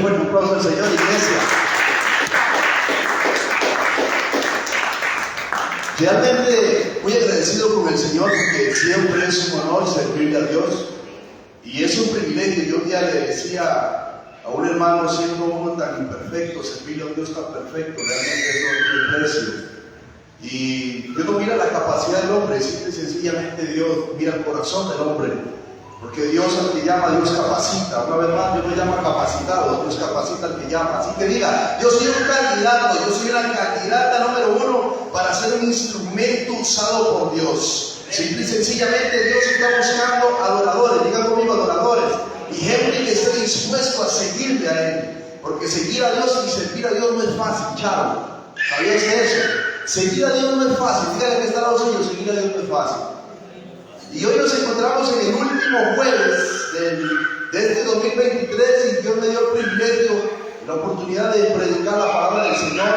fuerte aplauso al Señor, iglesia. Realmente muy agradecido con el Señor porque siempre es un honor servirle a Dios y es un privilegio. Yo un día le decía a un hermano, siendo uno tan imperfecto, servirle a un Dios tan perfecto, realmente eso no tiene precio. Y Dios no mira la capacidad del hombre, simple y sencillamente Dios mira el corazón del hombre, porque Dios al que llama, Dios capacita. Una vez más, Dios no llama capacitado, Dios capacita al que llama. Así que diga, yo soy un candidato, yo soy la candidata número 1 para ser un instrumento usado por Dios. Simple y sencillamente Dios está buscando adoradores, digan conmigo adoradores, y gente que esté dispuesto a seguirle a Él, porque seguir a Dios y servir a Dios no es fácil, chavo. ¿Sabía usted eso? Seguir a Dios no es fácil. Dígale que está al lado suyo, seguir a Dios no es fácil. Y hoy nos encontramos en el último jueves de este 2023 y Dios me dio el privilegio, la oportunidad de predicar la palabra del Señor,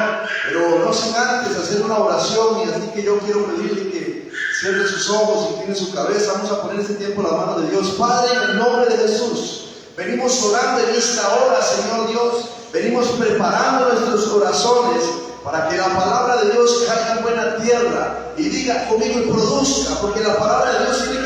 pero no sin antes hacer una oración. Y así que yo quiero pedirle que cierre sus ojos y tiene su cabeza. Vamos a poner este tiempo en la mano de Dios. Padre, en el nombre de Jesús, venimos orando en esta hora, Señor Dios. Venimos preparando nuestros corazones para que la palabra de Dios caiga en buena tierra y diga conmigo y produzca, porque la palabra de Dios tiene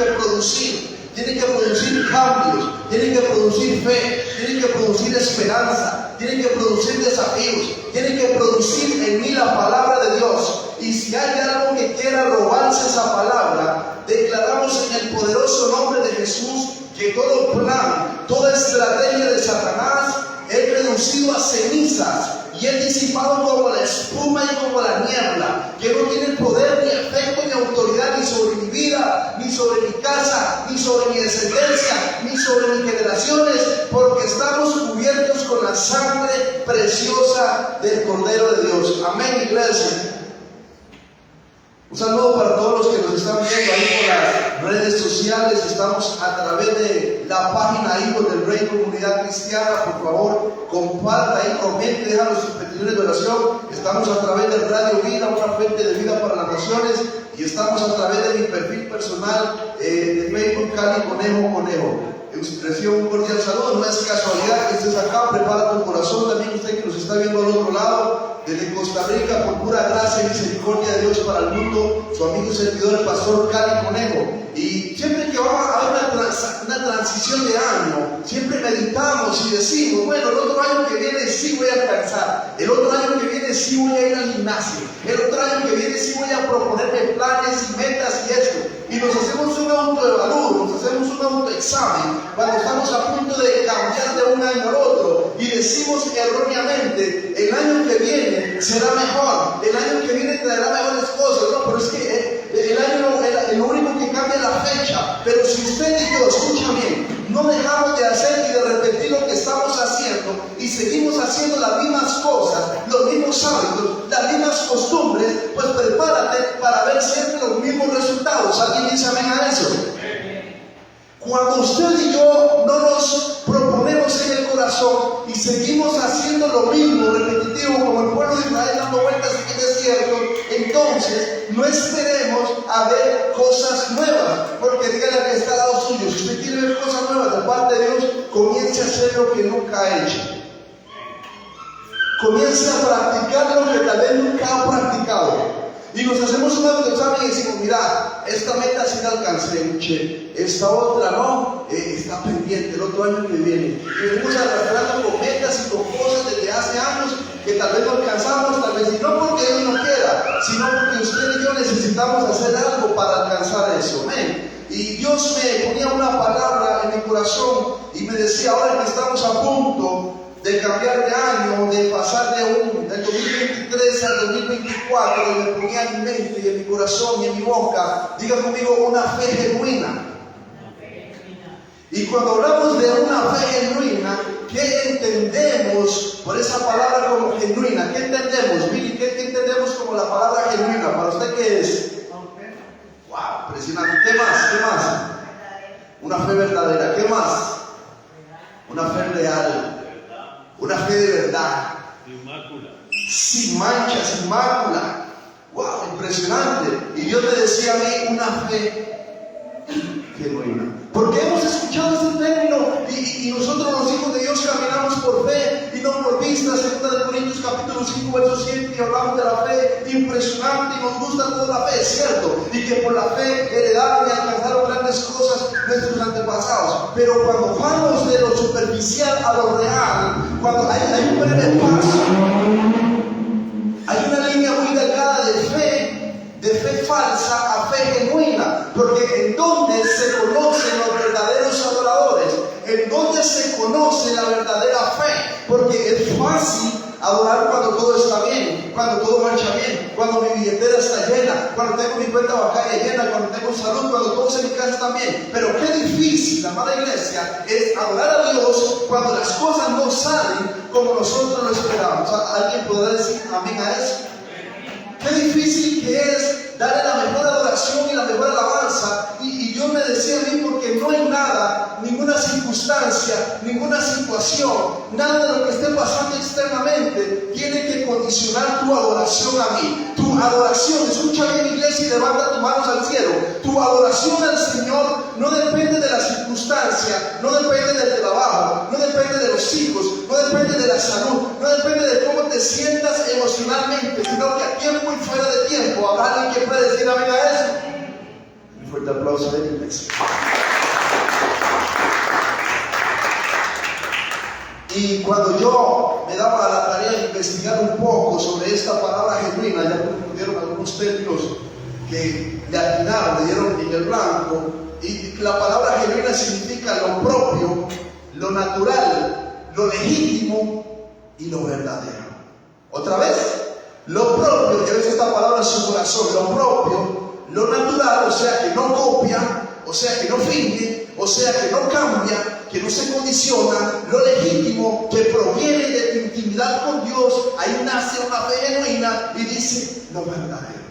que producir cambios, tiene que producir fe, tiene que producir esperanza, tiene que producir desafíos, tiene que producir en mí la palabra de Dios. Y si hay algo que quiera robarse esa palabra, declaramos en el poderoso nombre de Jesús que todo plan, toda estrategia de Satanás es reducido a cenizas y es disipado como la espuma y como la niebla, que no tiene poder, ni efecto, ni autoridad, ni sobre mi vida, ni sobre mi casa, ni sobre mi descendencia, ni sobre mis generaciones, porque estamos cubiertos con la sangre preciosa del Cordero de Dios. Amén, iglesia. Un saludo para todos los que nos están viendo ahí por las redes sociales. Estamos a través de la página Hijos del Rey Comunidad Cristiana. Por favor, comparta y comente, déjanos sus peticiones de oración. Estamos a través de Radio Vida, una fuente de vida para las naciones. Y estamos a través de mi perfil personal de Facebook, Cali Conejo. Recibo un cordial saludo. No es casualidad que estés acá. Prepara tu corazón. También usted que nos está viendo al otro lado, desde Costa Rica, por pura gracia y misericordia de Dios para el mundo, su amigo y servidor, el pastor Cali Conejo. Y siempre que va a haber una transición de año, siempre meditamos y decimos, bueno, el otro año que viene sí voy a alcanzar, el otro año que viene sí voy a ir al gimnasio, el otro año que viene sí voy a proponerme planes y metas y esto. Y nos hacemos un autoevalúo, nos hacemos un autoexamen cuando estamos a punto de cambiar de un año al otro y decimos erróneamente, el año que viene será mejor, el año que viene traerá mejores cosas. No, pero es que el año lo único que cambia es la fecha. Pero si usted y yo, escucha bien, no dejamos de hacer y de repetir lo que estamos haciendo y seguimos haciendo las mismas cosas, los mismos hábitos, las mismas costumbres, pues prepárate para ver siempre los mismos resultados. ¿Alguien dice amén a eso? Cuando usted y yo no nos proponemos en el corazón y seguimos haciendo lo mismo, repetitivo, como el pueblo de Israel dando vueltas en el desierto, entonces no esperemos a ver cosas nuevas, porque dígale al que está al lado suyo, si usted quiere ver cosas nuevas de parte de Dios, comience a hacer lo que nunca ha hecho. Comience a practicar lo que tal vez nunca ha practicado. Y nos hacemos un autoexamen y decimos, mira, esta meta sí la alcancé, esta otra no, está pendiente el otro año que viene. Y venimos arrastrando con metas y con cosas desde hace años que tal vez no alcanzamos, tal vez y no porque Dios no quiera, sino porque usted y yo necesitamos hacer algo para alcanzar eso. Amén. Y Dios me ponía una palabra en mi corazón y me decía, ahora que estamos a punto de cambiar de año, de pasar del 2023 al 2024, y me ponía en mi mente y en mi corazón y en mi boca, diga conmigo, una fe genuina. Y cuando hablamos de una fe genuina, ¿qué entendemos por esa palabra como genuina? ¿Qué entendemos? Mire, ¿qué entendemos como la palabra genuina? ¿Para usted qué es? ¡Wow! Impresionante. ¿Qué más? ¿Qué más? Una fe verdadera. ¿Qué más? Una fe real. Una fe de verdad. Sin mancha, sin mácula. ¡Wow! Impresionante. Y Dios me decía a mí, una fe genuina. Porque hemos escuchado este término y nosotros los hijos de Dios caminamos por fe. Y impresionante y nos gusta toda la fe, es cierto, y que por la fe heredaron y alcanzaron grandes cosas nuestros antepasados. Pero cuando vamos de lo superficial a lo real, cuando hay un breve paso, hay una línea muy delgada de fe falsa a fe genuina, porque en donde se conocen los verdaderos adoradores, en donde se conoce la verdadera fe, porque es fácil adorar cuando todo está bien, cuando todo marcha bien, cuando mi billetera está llena, cuando tengo mi cuenta bancaria llena, cuando tengo salud, cuando todo en mi casa está bien. Pero qué difícil, amada iglesia, es adorar a Dios cuando las cosas no salen como nosotros lo esperamos. ¿Alguien podrá decir amén a eso? Qué difícil que es darle la mejor adoración y la mejor alabanza. Y yo me decía a mí, porque no hay nada, ninguna circunstancia, ninguna situación, nada de lo que esté pasando externamente tiene que condicionar tu adoración a mí. Tu adoración, escucha bien, iglesia, y levanta tus manos al cielo. Tu adoración al Señor no depende de la circunstancia, no depende del trabajo, no depende de los hijos, no depende de la salud, no depende de cómo te sientas emocionalmente, sino que a tiempo y fuera de tiempo habrá alguien que puede decir amén a eso. Un fuerte aplauso de la iglesia. Y cuando yo me daba la tarea de investigar un poco sobre esta palabra genuina, ya me dieron algunos términos que le atinaron, le dieron en el blanco, y la palabra genuina significa lo propio, lo natural, lo legítimo y lo verdadero. Otra vez, lo propio, lleves esta palabra en su corazón, lo propio, lo natural, o sea que no copia, o sea que no finge, o sea que no cambia, que no se condiciona, lo legítimo, que proviene de tu intimidad con Dios. Ahí nace una fe genuina y dice lo verdadero.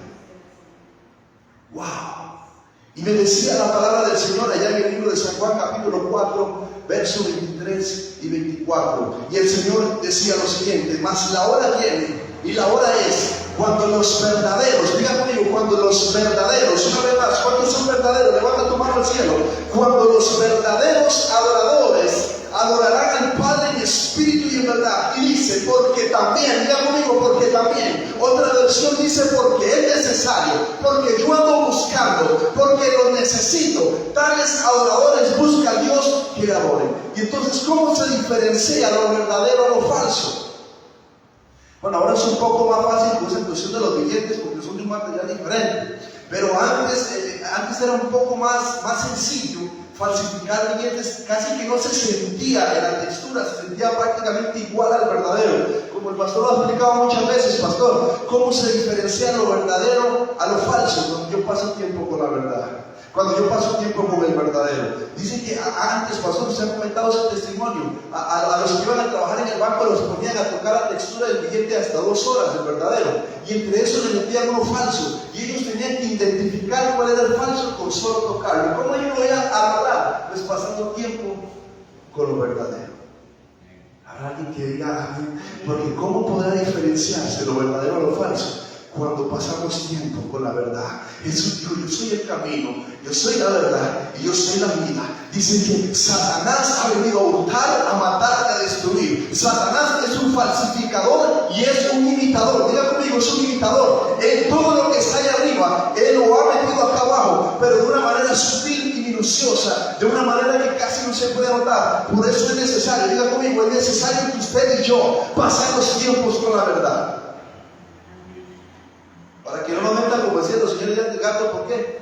¡Wow! Y me decía la palabra del Señor allá en el libro de San Juan capítulo 4, versos 23 y 24. Y el Señor decía lo siguiente: mas la hora viene y la hora es cuando los verdaderos, diga conmigo, cuando los verdaderos, una vez más, ¿cuántos son verdaderos? Levanta tu mano al cielo. Cuando los verdaderos adoradores adorarán al Padre en espíritu y en verdad. Y dice, porque también, diga conmigo, porque también. Otra versión dice, porque es necesario, porque yo ando buscando, porque lo necesito. Tales adoradores buscan a Dios que le adoren. Y entonces, ¿cómo se diferencia lo verdadero a lo falso? Bueno, ahora es un poco más fácil con esa cuestión de los billetes, porque son de un material diferente. Pero antes era un poco más sencillo falsificar billetes. Casi que no se sentía en la textura, se sentía prácticamente igual al verdadero. Como el pastor lo ha explicado muchas veces, pastor, ¿cómo se diferencia lo verdadero a lo falso? Cuando yo paso tiempo con la verdad, cuando yo paso tiempo con el verdadero. Dicen que antes, pastor, se ha comentado ese testimonio, a los que iban a trabajar en el banco los ponían a tocar la textura del billete hasta 2 horas, el verdadero, y entre eso le metían uno falso, y ellos tenían que identificar cuál era el falso con solo tocarlo. ¿Cómo ellos lo iban a hablar? Pues pasando tiempo con lo verdadero. Habrá alguien que diga amén, porque ¿cómo podrá diferenciarse lo verdadero a lo falso? Cuando pasamos tiempo con la verdad. Jesús dijo, yo soy el camino, yo soy la verdad y yo soy la vida. Dicen que Satanás ha venido a hurtar, a matar, a destruir. Satanás es un falsificador y es un imitador. Diga conmigo, es un imitador. En todo lo que está allá arriba, él lo ha metido acá abajo, pero de una manera sutil y minuciosa, de una manera que casi no se puede notar. Por eso es necesario, diga conmigo, es necesario que usted y yo pasemos tiempos con la verdad. Para que no nos metan, como decían los señores del gato, ¿por qué?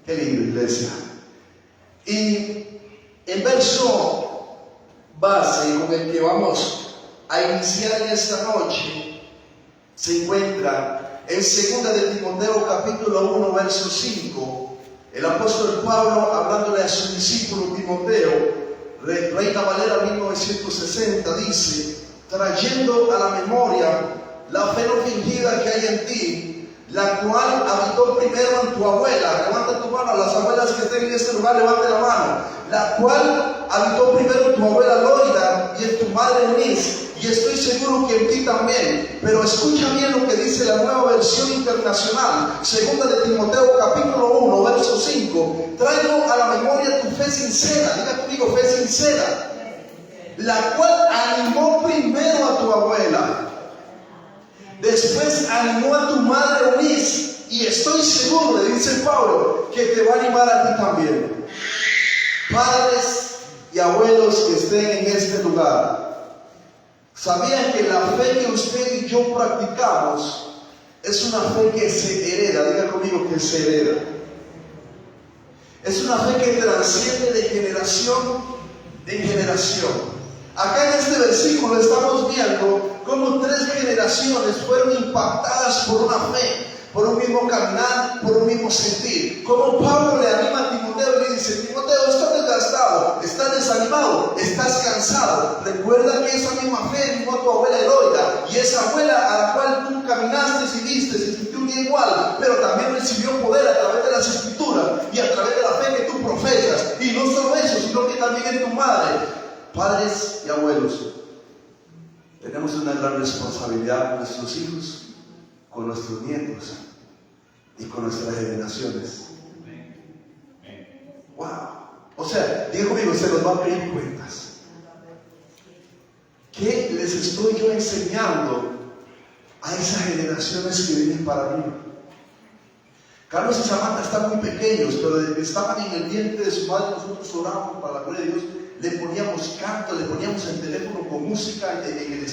Qué lindo, iglesia. Y el verso base con el que vamos a iniciar en esta noche se encuentra en 2 de Timoteo capítulo 1, verso 5. El apóstol Pablo, hablándole a su discípulo Timoteo, Reina Valera 1960, dice, trayendo a la memoria la fe no fingida que hay en ti, la cual habitó primero en tu abuela. Levanta tu mano, las abuelas que estén en este lugar, levante la mano. La cual habitó primero en tu abuela Loida y en tu madre Eunice, y estoy seguro que en ti también. Pero escucha bien lo que dice la Nueva Versión Internacional, 2 de Timoteo capítulo 1, verso 5. Traigo a la memoria tu fe sincera, diga conmigo, fe sincera, la cual animó primero a tu abuela Después animó a tu madre Eunice, y estoy seguro, le dice Pablo, que te va a animar a ti también. Padres y abuelos que estén en este lugar, ¿sabían que la fe que usted y yo practicamos es una fe que se hereda? Diga conmigo que se hereda. Es una fe que trasciende de generación en generación. Acá en este versículo estamos viendo cómo 3 generaciones fueron impactadas por una fe, por un mismo caminar, por un mismo sentir. Como Pablo le anima a Timoteo y le dice: Timoteo, estás desgastado, estás desanimado, estás cansado. Recuerda que esa misma fe animó a tu abuela Eloida, y esa abuela a la cual tú caminaste y viste, se sintió un día igual, pero también recibió poder a través de las escrituras y a través de la fe que tú profesas. Y no solo eso, sino que también en tu madre. Padres y abuelos, tenemos una gran responsabilidad con nuestros hijos, con nuestros nietos y con nuestras generaciones. Wow. O sea, digo conmigo, se nos va a pedir cuentas. ¿Qué les estoy yo enseñando a esas generaciones que vienen para mí? Carlos y Samantha están muy pequeños, pero desde que estaban en el vientre de su madre, nosotros orábamos para la gloria de Dios. Le poníamos canto, le poníamos el teléfono con música en el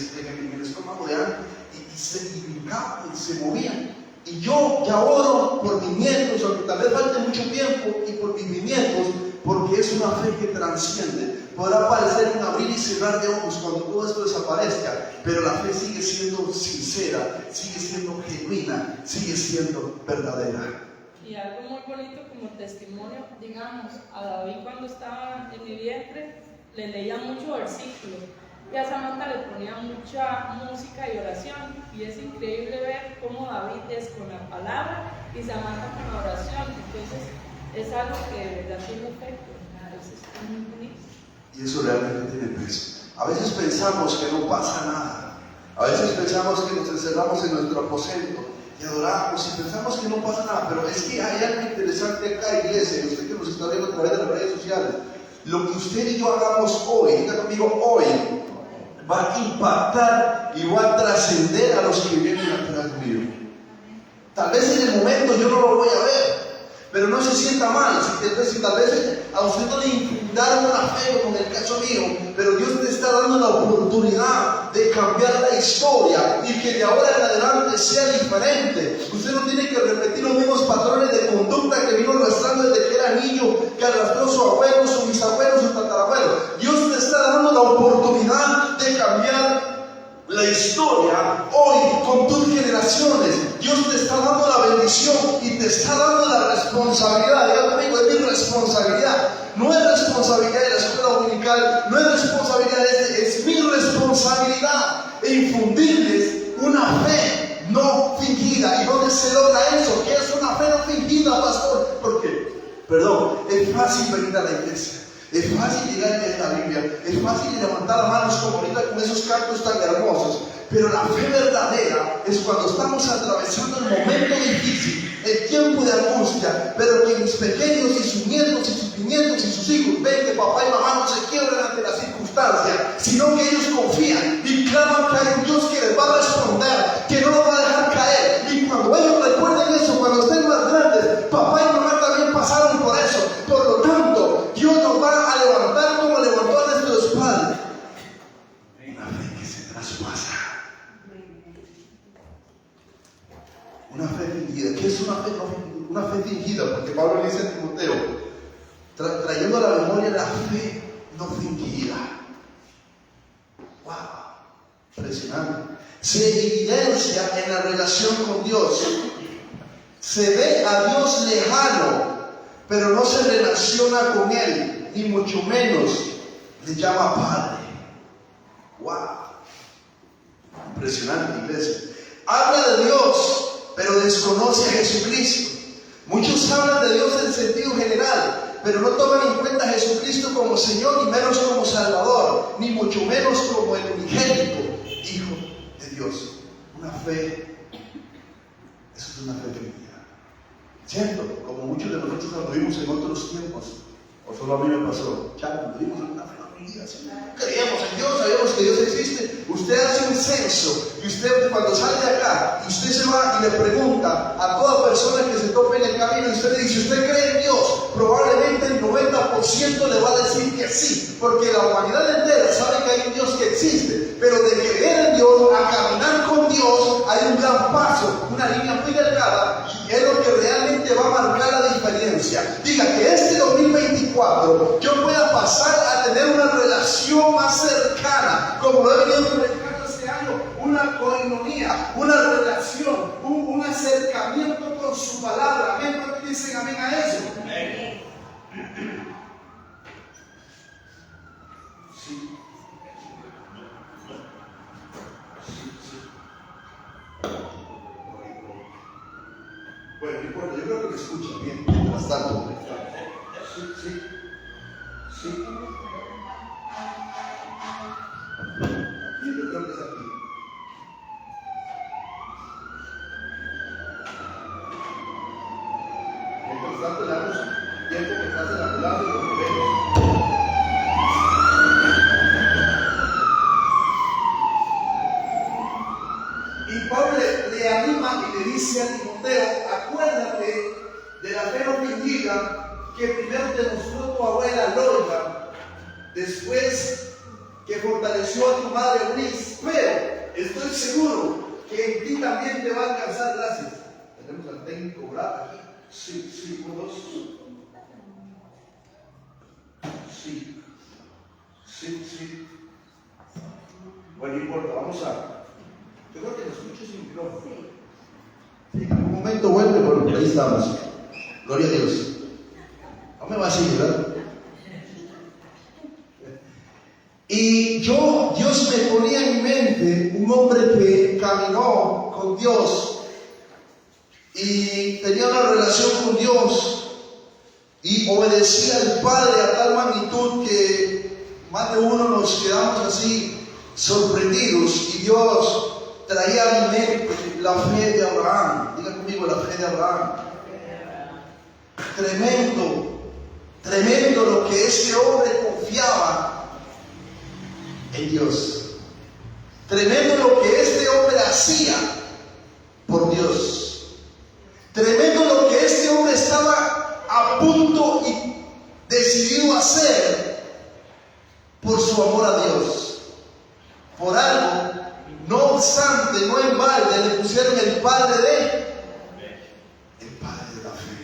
estómago de Ana, y se brincaban y se movían. Y yo ya oro por mis nietos, aunque tal vez falte mucho tiempo, y por mis bisnietos, porque es una fe que trasciende. Podrá parecer un abrir y cerrar de ojos cuando todo esto desaparezca, pero la fe sigue siendo sincera, sigue siendo genuina, sigue siendo verdadera. Y algo muy bonito como testimonio, digamos, a David cuando estaba en mi vientre, le leía muchos versículos, y a Samantha le ponía mucha música y oración, y es increíble ver cómo David es con la palabra y Samantha con la oración. Entonces es algo que de verdad tiene efecto. Entonces es muy bonito. Y eso realmente tiene peso. A veces pensamos que no pasa nada, a veces pensamos que nos encerramos en nuestro aposento y adoramos y pensamos que no pasa nada, pero es que hay algo interesante acá, iglesia, y usted que nos está viendo a través de las redes sociales. Lo que usted y yo hagamos hoy, diga conmigo hoy, va a impactar y va a trascender a los que vienen atrás mío. Tal vez en el momento yo no lo voy a ver, pero no se sienta mal, si tal vez a usted no le infundaron una fe como en el caso mío, pero Dios te está dando la oportunidad de cambiar la historia y que de ahora en adelante sea diferente. Usted no tiene que repetir los mismos patrones de conducta que vino arrastrando desde que era niño, que arrastró su abuelo, su bisabuelo, su tatarabuelo. Dios te está dando la oportunidad de cambiar la historia hoy con tus generaciones. Dios te está dando la bendición y te está dando la responsabilidad. Diga conmigo, es mi responsabilidad. No es responsabilidad de la escuela dominical, no es responsabilidad es mi responsabilidad e infundirles una fe no fingida. ¿Y dónde se logra eso? ¿Qué es una fe no fingida, pastor? ¿Por qué? Perdón, es fácil venir a la iglesia. Es fácil llegar a leer la Biblia, es fácil levantar las manos como ahorita con esos cantos tan hermosos, pero la fe verdadera es cuando estamos atravesando el momento difícil, el tiempo de angustia, pero que mis pequeños y sus nietos y sus bisnietos y sus hijos ven que papá y mamá no se quiebran ante la circunstancia, sino que ellos confían y claman que hay un Dios que les va a responder, que no los va a dejar caer. Y cuando ellos recuerden eso, cuando estén más grandes, papá y mamá también pasaron por eso. Por lo tanto, Dios nos va a levantar como levantó a nuestros padres. Una fe que se traspasa. Una fe fingida. ¿Qué es una fe? Una fe fingida, porque Pablo le dice a Timoteo, trayendo a la memoria la fe no fingida. ¡Wow! Impresionante. Se evidencia en la relación con Dios. Se ve a Dios lejano, pero no se relaciona con Él, ni mucho menos le llama Padre. ¡Wow! Impresionante, iglesia. Habla de Dios, pero desconoce a Jesucristo. Muchos hablan de Dios en sentido general, pero no toman en cuenta a Jesucristo como Señor, ni menos como Salvador, ni mucho menos como el unigénito Hijo de Dios. Una fe, eso es una fe fingida. ¿Cierto? Como muchos de nosotros lo vimos en otros tiempos, o solo a mí me pasó, ya lo vimos en una fe. Creemos en Dios, sabemos que Dios existe. Usted hace un censo y usted cuando sale de acá, y usted se va y le pregunta a toda persona que se tope en el camino, y usted le dice, ¿usted cree en Dios? Probablemente el 90% le va a decir que sí, porque la humanidad entera sabe que hay un Dios que existe, pero de creer en Dios a caminar con Dios hay un gran paso, una línea muy delgada, y es lo que realmente va a marcar la diferencia. Diga que este 2024 yo pueda pasar a tener una relación más cercana, como lo he venido predicando este año, una coinonía, una relación, un acercamiento con su palabra. Amén. ¿Cuántos dicen amén a eso? Amén. Sí. Bueno, no importa, yo creo que me escuchan bien, mientras tanto. Sí. Yo creo que es aquí. Mientras tanto, le damos tiempo que pase la palabra y los momentos. Y Pablo le anima y le dice a Timoteo, acuérdate de la fe no fingida que primero te mostró tu abuela Loida, después que fortaleció a tu madre Eunice, pero estoy seguro que en ti también te va a alcanzar gracias. Tenemos al técnico Brad aquí. Sí, uno, dos. Sí. Bueno, no importa, vamos a. Yo creo que lo escucho sin micrófono. Sí, en algún momento vuelve, pero ahí estamos. Gloria a Dios. No me va a seguir, ¿verdad? Y Dios me ponía en mi mente un hombre que caminó con Dios y tenía una relación con Dios y obedecía al Padre a tal magnitud que más de uno nos quedamos así sorprendidos, y Dios traía a mi mente la fe de Abraham. Diga conmigo, la fe de Abraham. Tremendo lo que este hombre confiaba en Dios. Tremendo lo que este hombre hacía por Dios. Tremendo lo que este hombre estaba a punto y decidido a hacer por su amor a Dios. Por algo, no obstante, no en balde, le pusieron el padre de la fe.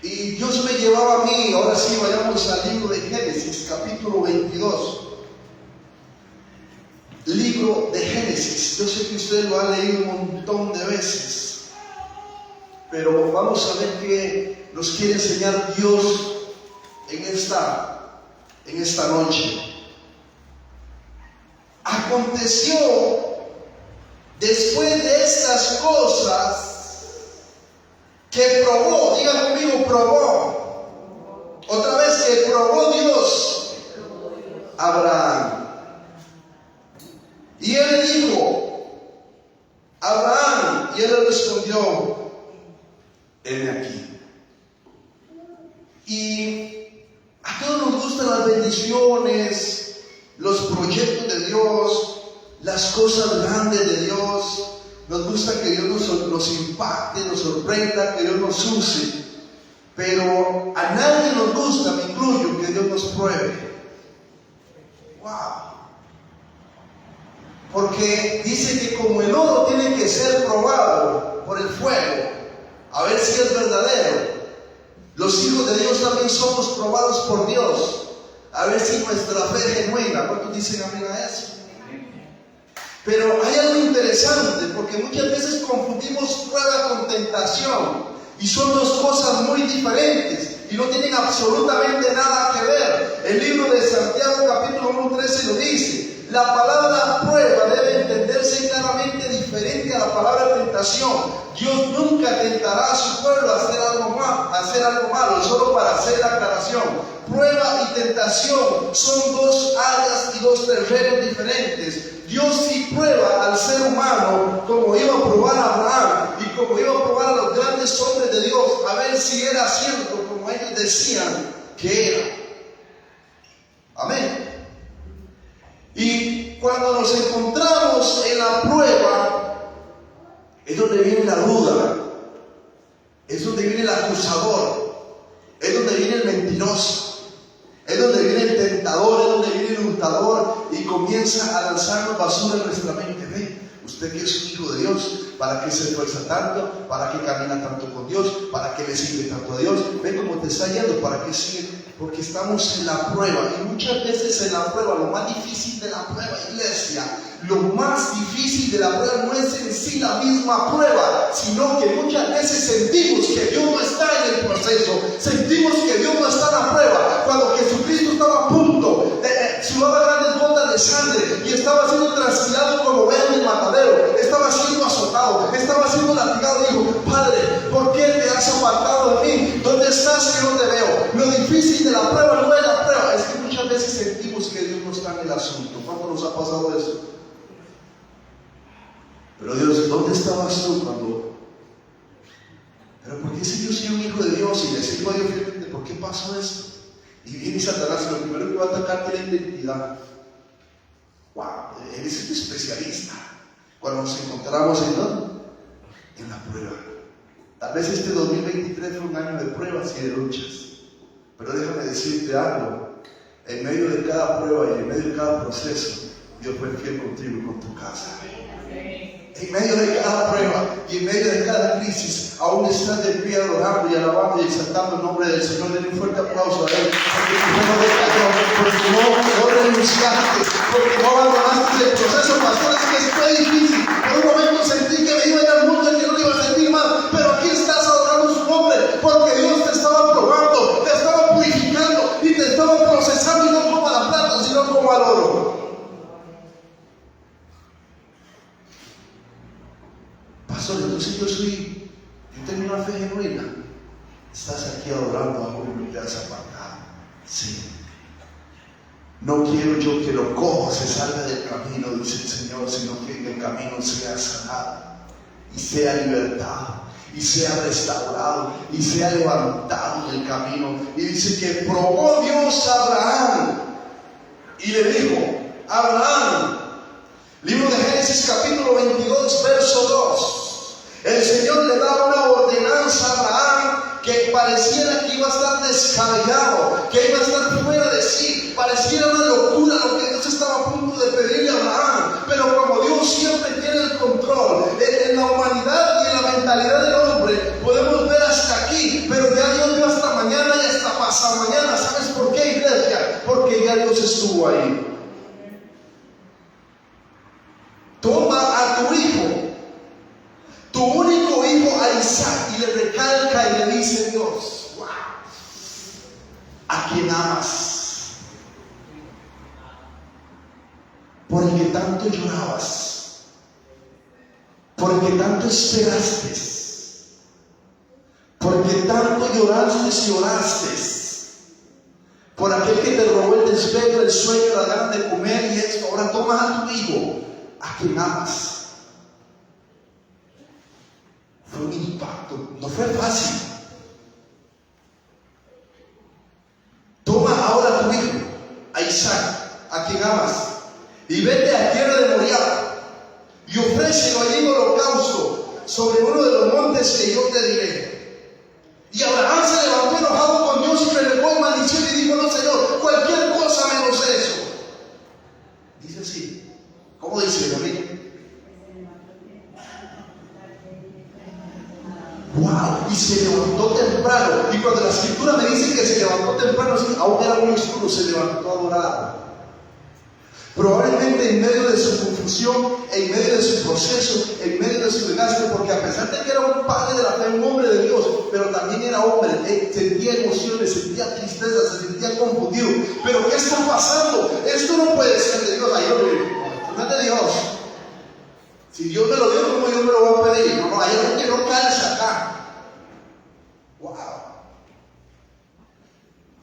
Y Dios me llevaba a mí. Ahora sí, vayamos al libro de Génesis, capítulo 22. Libro de Génesis. Yo sé que usted lo ha leído un montón de veces, pero vamos a ver qué nos quiere enseñar Dios en esta noche. Aconteció después de estas cosas que probó, diga conmigo, probó. Otra vez, que probó Dios a Abraham. Y él le dijo, Abraham, y él le respondió, heme aquí. Y a todos nos gustan las bendiciones, los proyectos de Dios, las cosas grandes de Dios. Nos gusta que Dios nos impacte, nos sorprenda, que Dios nos use. Pero a nadie nos gusta, me incluyo, que Dios nos pruebe. Wow. Porque dice que como el oro tiene que ser probado por el fuego, a ver si es verdadero, los hijos de Dios también somos probados por Dios, a ver si nuestra fe es genuina. ¿Cuántos dicen amén a eso? Pero hay algo interesante, porque muchas veces confundimos prueba con tentación, y son dos cosas muy diferentes y no tienen absolutamente nada que ver. El libro de Santiago capítulo 1:13 lo dice. La palabra prueba debe entenderse claramente diferente a la palabra tentación. Dios nunca tentará a su pueblo a hacer algo malo, solo para hacer la aclaración. Prueba y tentación son dos áreas y dos terrenos diferentes. Dios sí prueba al ser humano, como iba a probar a Abraham y como iba a probar a los grandes hombres de Dios, a ver si era cierto como ellos decían que era. Amén. Y cuando nos encontramos en la prueba, es donde viene la duda, es donde viene el acusador, es donde viene el mentiroso, es donde viene el tentador, es donde viene el hurtador y comienza a lanzarnos basura en nuestra mente. Ve, usted que es un hijo de Dios, ¿para qué se esfuerza tanto? ¿Para qué camina tanto con Dios? ¿Para qué le sirve tanto a Dios? Ve cómo te está yendo, ¿para qué sigue? Porque estamos en la prueba, y muchas veces en la prueba, lo más difícil de la prueba, iglesia, lo más difícil de la prueba no es en sí la misma prueba, sino que muchas veces sentimos que Dios no está en el proceso, sentimos que Dios no está en la prueba. Cuando Jesucristo estaba a punto, sudaba grandes gotas de sangre y estaba siendo trasquilado como oveja en el matadero, estaba siendo azotado, estaba siendo latigado, dijo: Padre, ¿por qué te has apartado de mí? ¿Dónde estás que no te veo? Lo difícil de la prueba no es la prueba, es que muchas veces sentimos que Dios no está en el asunto. ¿Cuánto nos ha pasado eso? Pero Dios, ¿dónde estabas tú cuando? Pero ¿por qué si yo soy un hijo de Dios y le sirvo a Dios fielmente? ¿Por qué pasó esto? Y viene Satanás y lo primero que va a atacarte es la identidad. Wow, eres un especialista. Cuando nos encontramos en la prueba. Tal vez este 2023 fue un año de pruebas y de luchas. Pero déjame decirte algo. En medio de cada prueba y en medio de cada proceso, Dios fue fiel contigo y con tu casa. En medio de cada prueba y en medio de cada crisis, aún estás de pie adorando y alabando y exaltando el nombre del Señor. Denle un fuerte aplauso a Él, porque tú no decayó, porque no renunciaste, porque no abandonaste el proceso. Pastor, es que fue difícil. Por un momento sentí que me iba a ir al mundo y que no iba a sentir más, pero aquí estás adorando su nombre, porque Dios te estaba probando, te estaba purificando y te estaba procesando, y no como a la plata, sino como al oro. Pastor, entonces yo tengo una fe genuina. Estás aquí adorando a uno y te has apartado. Sí. No quiero yo que lo cojo se salga del camino, dice el Señor, sino que en el camino sea sanado y sea libertado y sea restaurado y sea levantado en el camino. Y dice que probó Dios a Abraham y le dijo: Abraham, libro de Génesis capítulo 22 verso 2. El Señor le da una ordenanza a Abraham que pareciera que iba a estar descabellado, que iba a estar fuera de sí, pareciera una locura lo que Dios estaba a punto de pedirle a Abraham. Pero como Dios siempre tiene el control, en la humanidad y en la mentalidad del hombre podemos ver hasta aquí, pero ya Dios vio hasta mañana y hasta pasado mañana. ¿Sabes por qué, iglesia? Porque ya Dios estuvo ahí. Toma a tu hijo, tu único hijo, a Isaac, y le recalca y le dice Dios: wow, a quien amas, por el que tanto llorabas, por el que tanto esperaste, por el que tanto lloraste y oraste, por aquel que te robó el desvelo, el sueño, la ganas de comer y esto. Ahora toma a tu hijo, a quien amas. Fue un impacto, no fue fácil. Toma ahora a tu hijo, a Isaac, a quien amas, y vete a tierra de Moriah y ofrécelo allí en holocausto sobre uno de los montes que yo te diré. Y Abraham se levantó enojado con Dios y renegó en maldición y dijo: no, Señor, cualquier cosa menos eso. Dice así. ¿Cómo dice, amigo? Wow, y se levantó temprano. Y cuando la escritura me dice que se levantó temprano, aún era muy oscuro, se levantó a adorar. Probablemente en medio de su confusión, en medio de su proceso, en medio de su desgaste, porque a pesar de que era un padre de la fe, un hombre de Dios, pero también era hombre, sentía emociones, sentía tristeza, se sentía confundido. Pero ¿qué está pasando? Esto no puede ser de Dios. No es de Dios. Si Dios me lo dio, ¿cómo yo me lo voy a pedir? No, hay algo que no calza acá. Wow.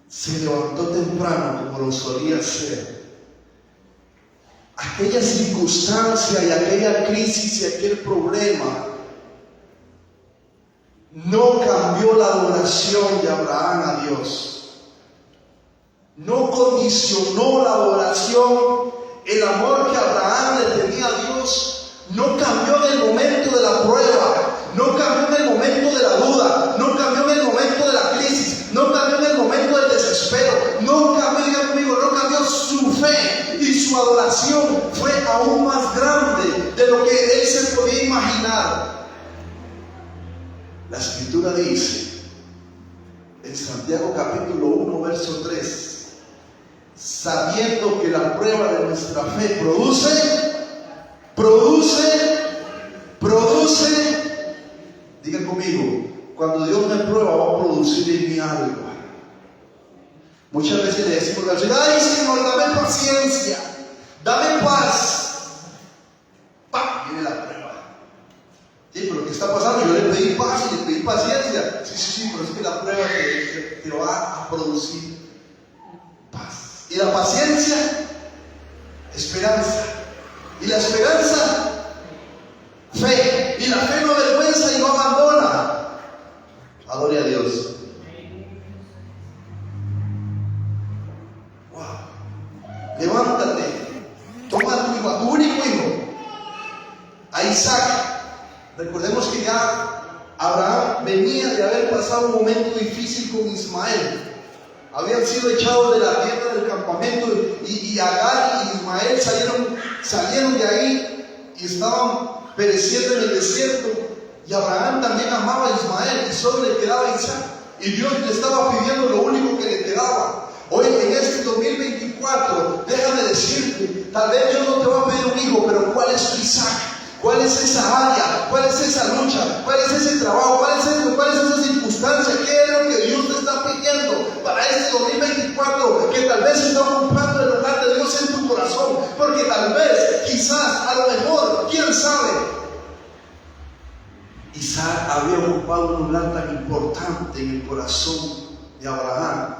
Se levantó temprano como lo solía hacer. Aquella circunstancia y aquella crisis y aquel problema no cambió la adoración de Abraham a Dios. no condicionó la oración. El amor que Abraham le tenía a Dios no cambió en el momento de la prueba, no cambió en el momento de la duda, no cambió en el momento de la crisis, no cambió en el momento del desespero, no cambió, diga conmigo, no cambió su fe, y su adoración fue aún más grande de lo que él se podía imaginar. La Escritura dice en Santiago capítulo 1 verso 3: sabiendo que la prueba de nuestra fe produce, digan conmigo, cuando Dios me prueba va a producir en mí algo. Muchas veces le decimos al Señor: ay Señor, dame paciencia, dame paz. ¡Pam! Viene la prueba. Sí, pero ¿qué está pasando? Yo le pedí paz y le pedí paciencia. Sí, pero es que la prueba te va a producir paz. Y la paciencia, esperanza. Y la esperanza, fe. Y la fe no avergüenza y no abandona. Adore a Dios. Wow. Levántate. Toma a tu hijo, a tu único hijo, a Isaac. Recordemos que ya Abraham venía de haber pasado un momento difícil con Ismael. Habían sido echados de la tierra del campamento y Agar y Ismael salieron de ahí y estaban pereciendo en el desierto. Y Abraham también amaba a Ismael y solo le quedaba Isaac. Y Dios le estaba pidiendo lo único que le quedaba. Hoy en este 2024, déjame decirte, tal vez Dios no te va a pedir un hijo, pero ¿cuál es tu Isaac? ¿Cuál es esa área? ¿Cuál es esa lucha? ¿Cuál es ese trabajo? ¿Cuál es esa circunstancia? ¿Qué es lo que Dios te está pidiendo para este 2024? Que tal vez está ocupando el lugar de Dios en tu corazón. Porque tal vez, quizás, a lo mejor, quién sabe, Isaac había ocupado un lugar tan importante en el corazón de Abraham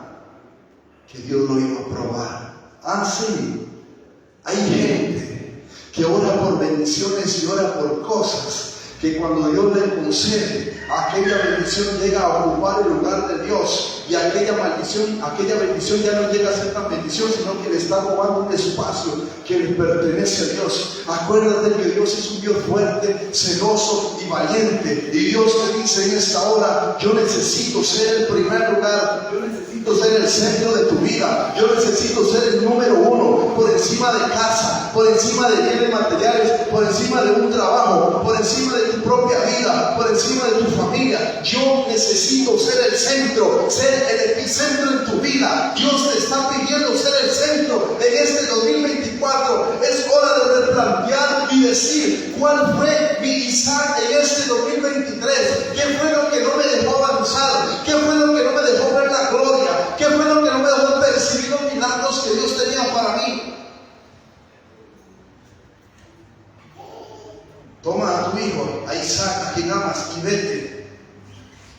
que Dios lo iba a probar. Ah, sí, hay gente que ora por bendiciones y ora por cosas que cuando Dios le concede, aquella bendición llega a ocupar el lugar de Dios, y aquella bendición ya no llega a ser tan bendición, sino que le está robando un espacio que le pertenece a Dios. Acuérdate que Dios es un Dios fuerte, celoso y valiente, y Dios te dice en esta hora: yo necesito ser el primer lugar, yo necesito ser el centro de tu vida, yo necesito ser el número uno, por encima de casa, por encima de bienes materiales, por encima de un trabajo, por encima de tu propia vida, por encima de tu familia. Yo necesito ser el centro, ser el epicentro en tu vida. Dios te está pidiendo ser el centro en este 2024. Es hora de replantear y decir: ¿cuál fue mi Isaac en este 2023? ¿Qué fue lo que no me dejó avanzar? ¿Qué fue lo que no me dejó ver la gloria? ¿Qué fue lo que no me dejó percibir los milagros que Dios tenía para mí? Toma a tu hijo, a Isaac, a quien amas, y vete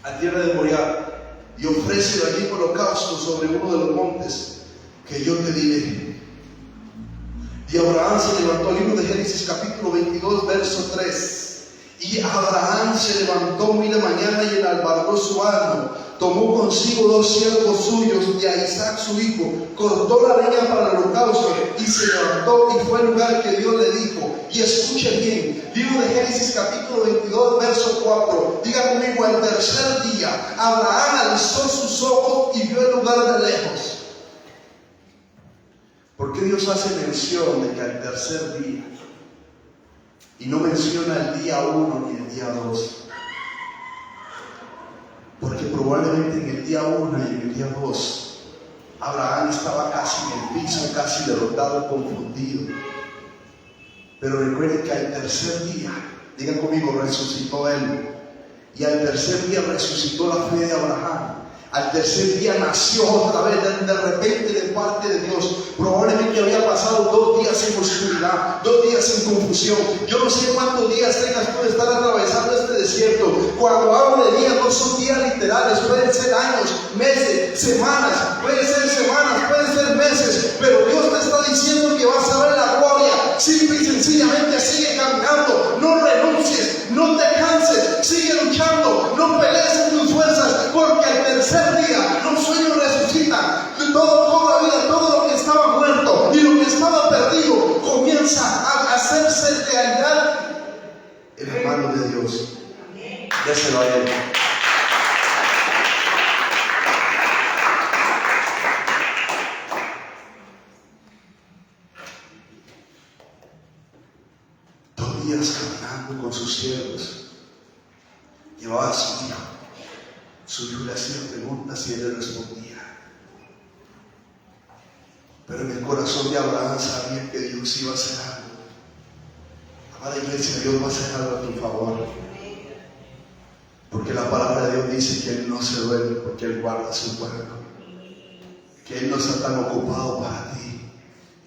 a tierra de Moriah y ofrécelo allí por holocausto sobre uno de los montes que yo te diré. Y Abraham se levantó, el libro de Génesis capítulo 22 verso 3. Y Abraham se levantó muy de mañana y enalbardó su asno, tomó consigo 2 siervos suyos y a Isaac su hijo, cortó la leña para el holocausto y se levantó y fue al lugar que Dios le dijo. Y escuche bien, libro de Génesis capítulo 22 verso 4, diga conmigo: al tercer día Abraham alzó sus ojos y vio el lugar de lejos. ¿Por qué Dios hace mención de que al tercer día y no menciona el día 1 ni el día 2? Porque probablemente en el día 1 y en el día 2 Abraham estaba casi en el piso, casi derrotado, confundido. Pero recuerden que al tercer día, digan conmigo, resucitó él. Y al tercer día resucitó la fe de Abraham. Al tercer día nació otra vez de repente de parte de Dios. Probablemente había pasado 2 días en oscuridad, 2 días en confusión. Yo no sé cuántos días tengas tú de estar atravesando este desierto. Cuando hablo de días, no son días literales, pueden ser años, meses, semanas, pueden ser meses, pero Dios te está diciendo que vas a ver la gloria. Simple y sencillamente sigue caminando, no renuncies, no te canses, sigue luchando, no pelees en tus fuerzas, porque al tercer día los sueños resucitan, toda vida a Él. Tobías caminando con sus siervos, llevaba a su hijo. Su hijo le hacía preguntas y él le respondía. Pero en el corazón de Abraham sabía que Dios iba a hacer algo. Amada iglesia, Dios va a hacer algo a tu favor. Porque la palabra de Dios dice que Él no se duele porque Él guarda a su pueblo. Que Él no está tan ocupado para ti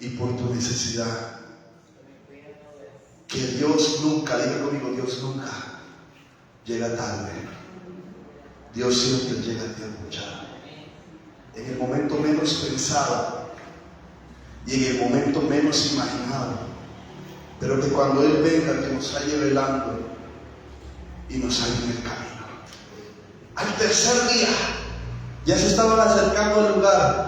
y por tu necesidad. Que Dios nunca, diga conmigo, Dios nunca llega tarde. Dios siempre llega a tiempo ya. En el momento menos pensado y en el momento menos imaginado. Pero que cuando Él venga, que nos halle velando y nos halle en el camino. Al tercer día, ya se estaban acercando al lugar.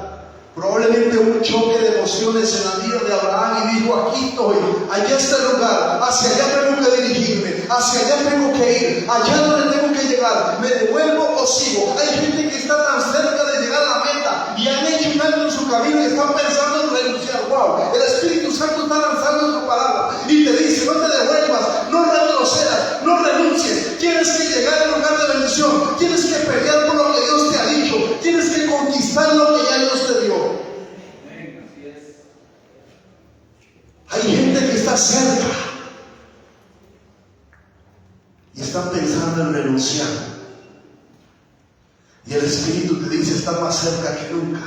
Probablemente un choque de emociones en la vida de Abraham y dijo: aquí estoy, allá está el lugar, hacia allá tengo que dirigirme, hacia allá tengo que ir, allá donde tengo que llegar, me devuelvo o sigo. Hay gente que está tan cerca de llegar a la meta y han hecho un año en su camino y están pensando en renunciar. Wow, el Espíritu Santo está lanzando su palabra y te dice: no te devuelvas, no retrocedas, no renuncies. Tienes que llegar al lugar de bendición, tienes que pelear por lo que Dios te ha dicho, tienes que conquistar lo que ya Dios te dio. Hay gente que está cerca y está pensando en renunciar. Y el Espíritu te dice: está más cerca que nunca.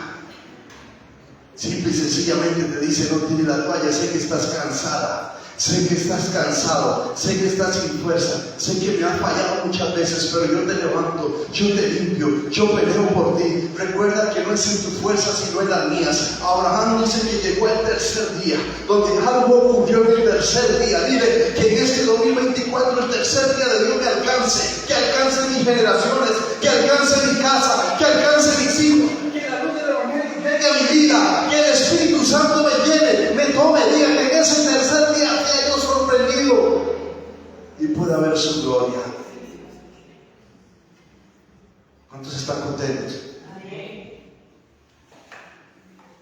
Simple y sencillamente te dice: no tires la toalla. Sé que estás cansada, sé que estás cansado, sé que estás sin fuerza, sé que me has fallado muchas veces, pero yo te levanto, yo te limpio, yo peleo por ti. Recuerda que no es en tus fuerzas sino en las mías. Abraham dice que llegó el tercer día, donde algo ocurrió en el tercer día. Dile que en este 2024 el tercer día de Dios me alcance, que alcance mis generaciones, que alcance mi casa, que alcance mis hijos, que la luz del Evangelio llegue a mi vida, que el Espíritu Santo me llene, me tome. Diga que en ese tercer día sea yo sorprendido y pueda ver su gloria. ¿Cuántos están contentos?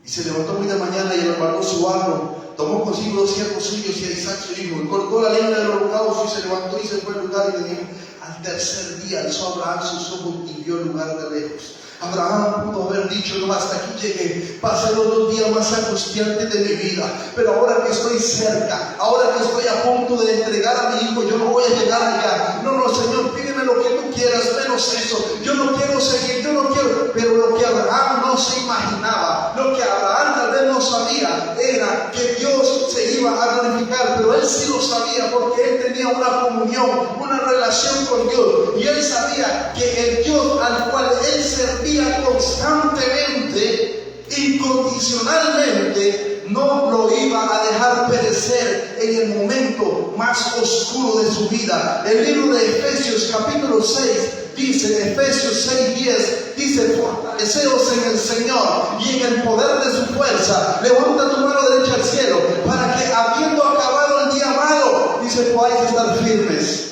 Y se levantó muy de mañana y preparó su arno, tomó consigo 2 siervos suyos y a Isaac su hijo, y cortó la leña del holocausto y se levantó y se fue al lugar y le dijo. Al tercer día alzó Abraham sus ojos y vio el lugar de lejos. Abraham pudo haber dicho: no, hasta aquí llegué, pasé los 2 días más angustiantes de mi vida, pero ahora que estoy cerca, ahora que estoy a punto de entregar a mi hijo, yo no voy a llegar allá. No, Señor, pídeme lo que tú quieras, menos eso. Yo no quiero seguir, yo no quiero. Pero lo que Abraham no se imaginaba, lo que Abraham tal vez no sabía, era que Dios se iba a glorificar. Pero él sí lo sabía, porque él tenía una comunión, una relación con Dios, y él sabía que el Dios al cual él servía constantemente, incondicionalmente, no lo iba a dejar perecer en el momento más oscuro de su vida. El libro de Efesios capítulo 6 dice, Efesios 6:10 dice: fortaleceos en el Señor y en el poder de su fuerza. Levanta tu mano derecha al cielo, para que habiendo acabado el día malo, dice, podáis estar firmes.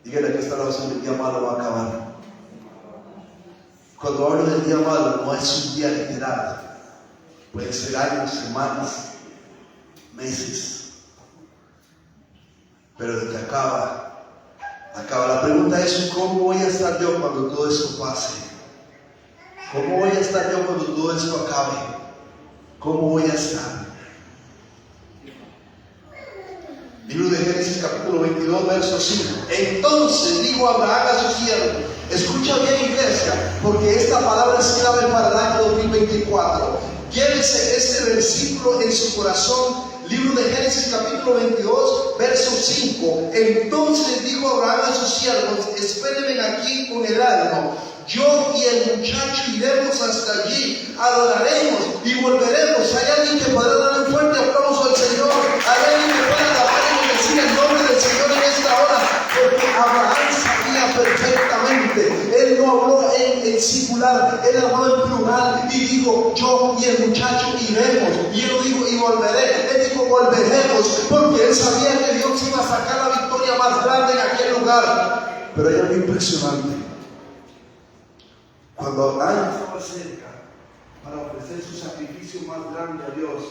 Dígale que esta oración del día malo va a acabar. Cuando hablo del día malo, no es un día literal. Pueden ser años, semanas, meses. Pero de que acaba. La pregunta es: ¿cómo voy a estar yo cuando todo esto pase? ¿Cómo voy a estar yo cuando todo esto acabe? ¿Cómo voy a estar? Libro de Génesis capítulo 22, verso 5. Entonces dijo Abraham a su siervo, escucha bien, iglesia, porque esta palabra es clave para el año 2024. Llévese este versículo en su corazón. Libro de Génesis capítulo 22, verso 5. Entonces dijo Abraham a sus siervos, espérenme aquí con el asno. Yo y el muchacho iremos hasta allí, adoraremos y volveremos. Hay alguien que podrá dar un fuerte aplauso al Señor. Hay alguien que pueda alabar y bendecir el nombre del Señor en esta hora, porque Abraham sabía perfectamente. Él no habló en singular, él habló en plural y dijo: yo y el muchacho iremos. Y él dijo: y volveré. Él dijo: volveremos, porque él sabía que Dios iba a sacar la victoria más grande en aquel lugar. Pero hay algo impresionante. Cuando Abraham estaba cerca para ofrecer su sacrificio más grande a Dios,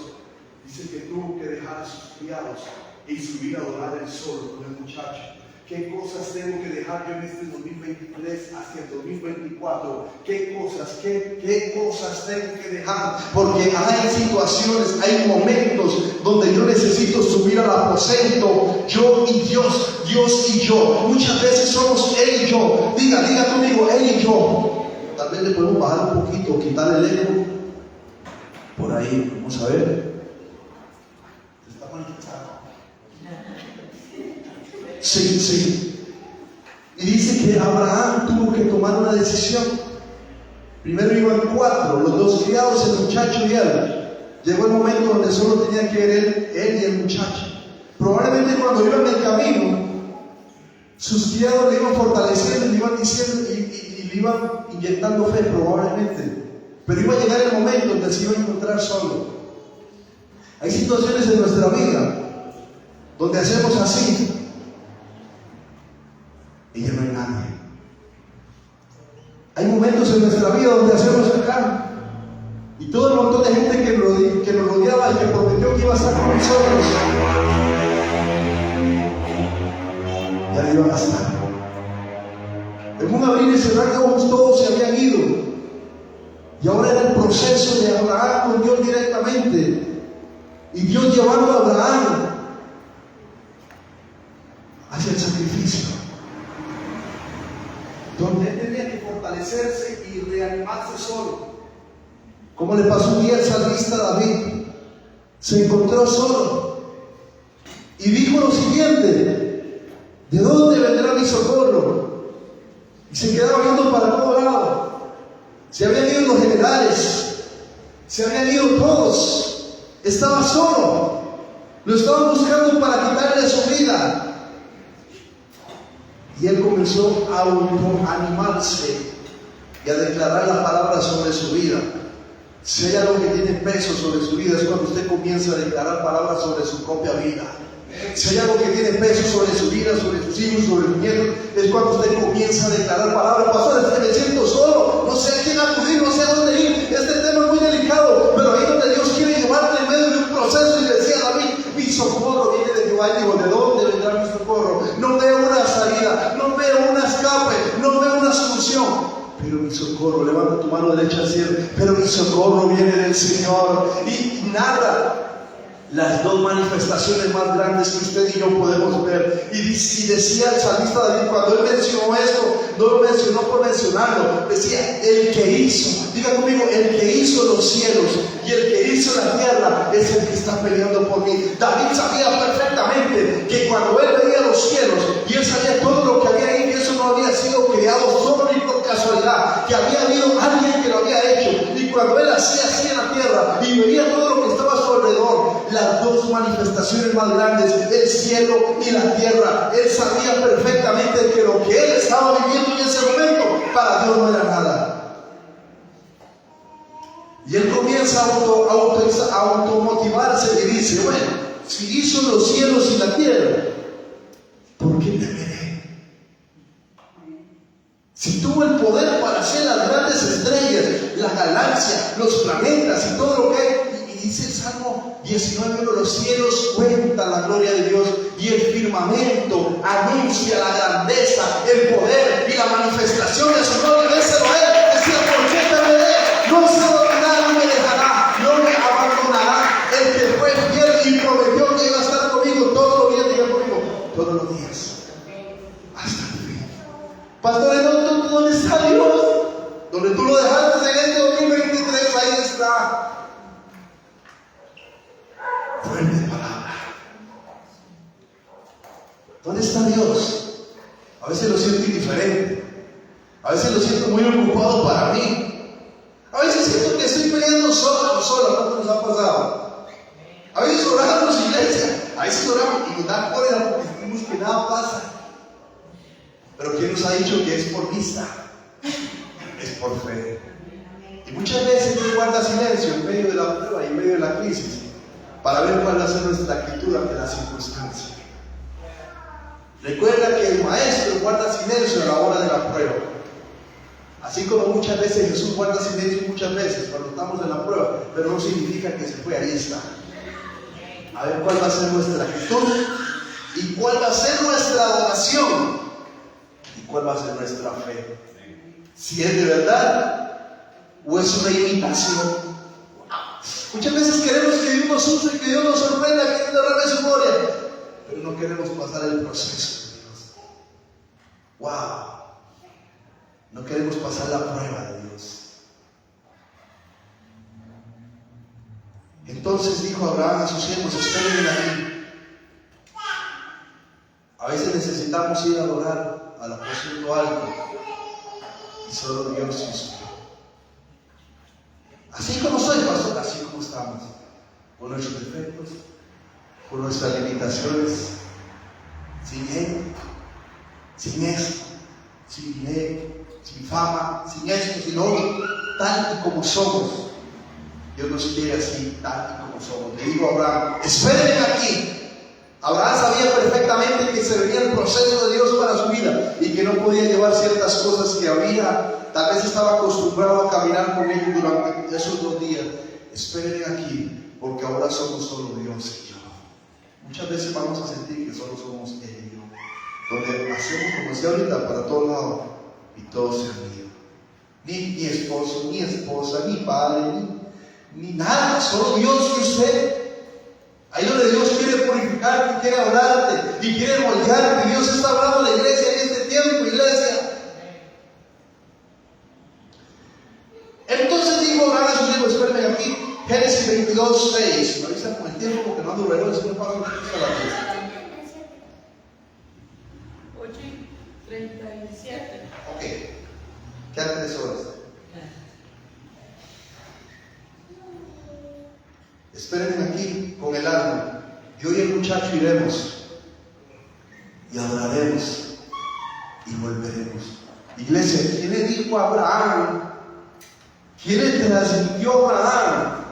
dice que tuvo que dejar a sus criados y subir a adorar el sol con el muchacho. ¿Qué cosas tengo que dejar yo en este 2023 hacia el 2024? ¿Qué cosas tengo que dejar? Porque hay situaciones, hay momentos donde yo necesito subir al aposento, yo y Dios, Dios y yo. Muchas veces somos Él y yo. Diga conmigo, Él y yo. Tal vez le podemos bajar un poquito, quitar el eco. Por ahí, vamos a ver. Se está manifestando. Sí. Y dice que Abraham tuvo que tomar una decisión. Primero iban 4, los 2 criados, el muchacho y él. Llegó el momento donde solo tenía que ver él y el muchacho. Probablemente cuando iban en el camino, sus criados le iban fortaleciendo, le iban diciendo y le iban inyectando fe, probablemente. Pero iba a llegar el momento donde se iba a encontrar solo. Hay situaciones en nuestra vida donde hacemos así y ya no hay nadie. Hay momentos en nuestra vida donde hacemos acá y todo el montón de gente que nos rodeaba y que prometió que iba a estar con nosotros, ya no iban a estar. En un abrir y cerrar de ojos todos se habían ido y ahora era el proceso de Abraham con Dios directamente y Dios llevando a Abraham hacia el sacrificio, donde él tenía que fortalecerse y reanimarse solo. Como le pasó un día al salmista David, se encontró solo y dijo lo siguiente: ¿de dónde vendrá mi socorro? Y se quedaba viendo para todo lado. Se habían ido los generales, se habían ido todos, estaba solo, lo estaban buscando para quitarle su vida. Y él comenzó a autoanimarse y a declarar la palabra sobre su vida. Si hay algo que tiene peso sobre su vida, es cuando usted comienza a declarar palabras sobre su propia vida. Si hay algo que tiene peso sobre su vida, sobre sus hijos, sobre sus nietos, es cuando usted comienza a declarar palabras. Pastor, es que me siento solo, no sé a quién acudir, no sé a dónde ir. Este tema es muy delicado, pero ahí donde Dios quiere llevarte en medio de un proceso. Y le decía a David: mi socorro viene de Jehová. Y digo: ¿de dónde vendrá mi socorro? No veo una salida, no veo un escape, no veo una solución. Pero mi socorro, levanta tu mano derecha al cielo, pero mi socorro viene del Señor. Y nada, las 2 manifestaciones más grandes que usted y yo podemos ver. Y decía el salmista David, cuando él mencionó esto, no lo mencionó por mencionarlo, decía: el que hizo, diga conmigo, el que hizo los cielos y el que hizo la tierra es el que está peleando por mí. David sabía perfectamente que cuando él veía los cielos y él sabía todo lo que había ahí, que eso no había sido creado solo ni por casualidad, que había habido alguien que lo había hecho. Y cuando él hacía así en la tierra y veía todo lo que estaba a su alrededor, las 2 manifestaciones más grandes, el cielo y la tierra, él sabía perfectamente que lo que él estaba viviendo en ese momento para Dios no era nada. Y él comienza a automotivarse y dice: bueno, si hizo los cielos y la tierra, ¿por qué temeré? Si tuvo el poder para hacer las grandes estrellas, las galaxias, los planetas y todo lo que hay. Y dice el Salmo 19: los cielos cuentan la gloria de Dios y el firmamento anuncia la grandeza, el poder y la manifestación de su gloria. Déselo a él. Decía: ¿por qué temeré? No se dormirá, no me dejará, no me abandonará. El que fue fiel y prometió que iba a estar conmigo todos los días, diga conmigo, todos los días, hasta el fin. Pastor, ¿dónde está Dios? Donde tú lo dejaste en este 2023, ahí está. Fuerte palabra. ¿Dónde está Dios? A veces lo siento indiferente, a veces lo siento muy ocupado para mí, a veces siento que estoy peleando solo. ¿Cuánto nos ha pasado? A veces oramos en iglesia, a veces oramos y nos da cólera porque sentimos que nada pasa. Pero ¿quién nos ha dicho que es por vista? Es por fe. Y muchas veces Dios guarda silencio en medio de la prueba y en medio de la crisis para ver cuál va a ser nuestra actitud ante la circunstancia. Recuerda que el maestro guarda silencio a la hora de la prueba. Así como muchas veces Jesús guarda silencio muchas veces cuando estamos en la prueba, pero no significa que se fue, ahí está. A ver cuál va a ser nuestra actitud y cuál va a ser nuestra adoración y cuál va a ser nuestra fe. Si es de verdad o es una imitación. Muchas veces queremos que Dios nos use, que Dios nos sorprenda, que Dios derrame su gloria, pero no queremos pasar el proceso de Dios. ¡Wow! No queremos pasar la prueba de Dios. Entonces dijo Abraham a sus siervos: espérenme aquí. A veces necesitamos ir a adorar al aposento alto y solo Dios hizo. Así como soy, pastor, así como estamos, con nuestros defectos, con nuestras limitaciones, sin Él, sin esto, sin dinero, sin fama, sin esto, sin lo otro, tal y como somos. Dios nos quiere así, tal y como somos. Le digo a Abraham: espérenme aquí. Abraham sabía perfectamente que se venía el proceso de Dios para su vida y que no podía llevar ciertas cosas que había. Tal vez estaba acostumbrado a caminar con ellos durante esos 2 días. Espérenme aquí, porque ahora somos solo Dios y yo. Muchas veces vamos a sentir que solo somos Él y yo, donde hacemos, como decía ahorita, para todos lados y todo se olvida. Ni esposo, ni esposa, ni padre, ni nada, solo Dios y usted. Ahí donde Dios quiere purificarte, quiere hablarte y quiere moldearte. Dios está hablando a la iglesia en este tiempo, iglesia. Entonces dijo Abraham a sus hijos: espérenme aquí. Génesis 22:6. Me avisan con el tiempo porque no ando reloj, si no paso a la fiesta. 8:37. Ok. Quedan 3 horas. Espérenme aquí con el alma. Yo y el muchacho iremos y adoraremos y volveremos. Iglesia, ¿quién le dijo a Abraham? ¿Quién le transmitió a Abraham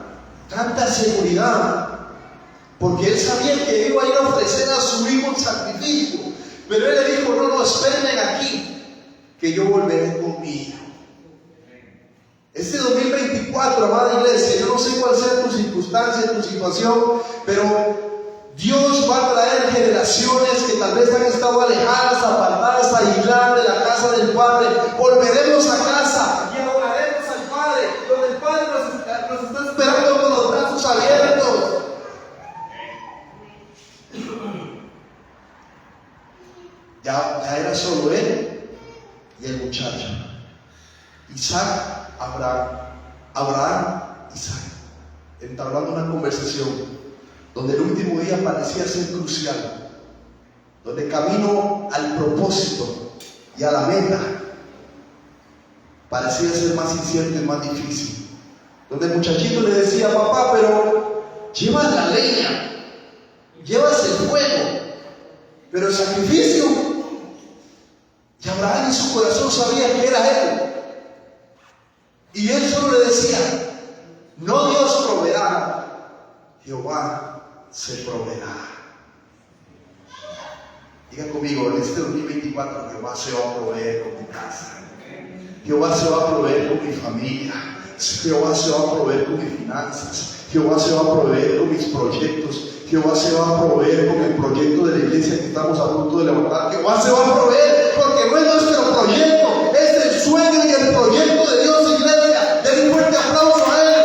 tanta seguridad? Porque él sabía que iba a ir a ofrecer a su hijo el sacrificio. Pero él le dijo: no, espérenme aquí, que yo volveré con mi hijo. Este 2024, amada iglesia, yo no sé cuál sea tu circunstancia, tu situación, pero Dios va a traer generaciones que tal vez han estado alejadas, apartadas, aisladas de la casa del Padre. Volveremos a casa y adoraremos al Padre, donde el Padre nos está esperando con los brazos abiertos. Ya era solo él y el muchacho. Isaac, Abraham, Isaac, entablando una conversación donde el último día parecía ser crucial, donde camino al propósito y a la meta parecía ser más incierto y más difícil, donde el muchachito le decía: papá, pero llevas la leña, llevas el fuego, pero el sacrificio. Y Abraham en su corazón sabía que era él. Y él solo le decía: no Dios proveerá, Jehová se proveerá. Diga conmigo: en este 2024 Jehová se va a proveer con mi casa, Jehová se va a proveer con mi familia, Jehová se va a proveer con mis finanzas, Jehová se va a proveer con mis proyectos, Jehová se va a proveer con el proyecto de la iglesia que estamos a punto de levantar. Jehová se va a proveer, porque no es nuestro proyecto, es el sueño y el proyecto de Dios, iglesia. Den un fuerte aplauso a Él.